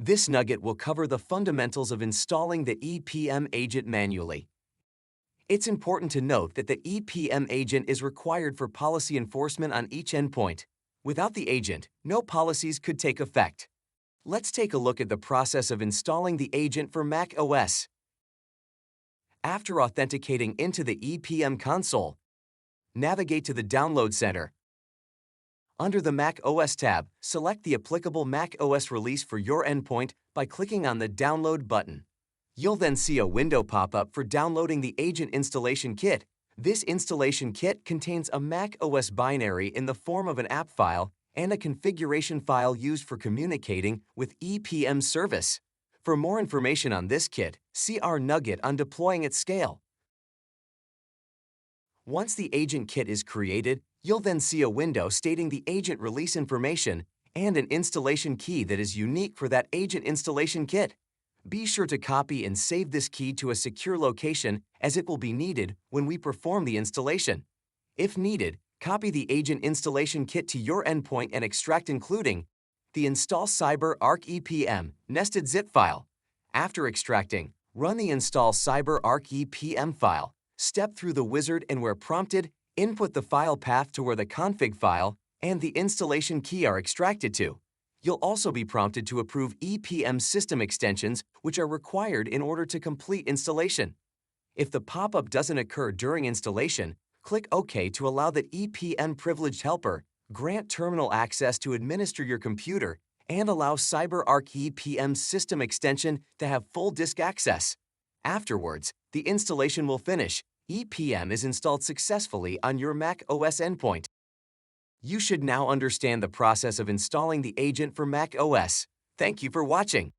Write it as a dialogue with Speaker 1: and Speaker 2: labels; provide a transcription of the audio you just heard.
Speaker 1: This nugget will cover the fundamentals of installing the EPM agent manually. It's important to note that the EPM agent is required for policy enforcement on each endpoint. Without the agent, no policies could take effect. Let's take a look at the process of installing the agent for macOS. After authenticating into the EPM console, navigate to the Download Center. Under the macOS tab, select the applicable macOS release for your endpoint by clicking on the Download button. You'll then see a window pop up for downloading the Agent Installation Kit. This installation kit contains a macOS binary in the form of an app file and a configuration file used for communicating with EPM service. For more information on this kit, see our Nugget on deploying at scale. Once the agent kit is created, you'll then see a window stating the agent release information and an installation key that is unique for that agent installation kit. Be sure to copy and save this key to a secure location as it will be needed when we perform the installation. If needed, copy the agent installation kit to your endpoint and extract including the Install CyberArk EPM nested zip file. After extracting, run the Install CyberArk EPM file. Step through the wizard and where prompted, input the file path to where the config file and the installation key are extracted to. You'll also be prompted to approve EPM system extensions, which are required in order to complete installation. If the pop-up doesn't occur during installation, click OK to allow the EPM Privileged Helper, grant terminal access to administer your computer, and allow CyberArk EPM system extension to have full disk access. Afterwards, the installation will finish. EPM is installed successfully on your macOS endpoint. You should now understand the process of installing the agent for macOS. Thank you for watching.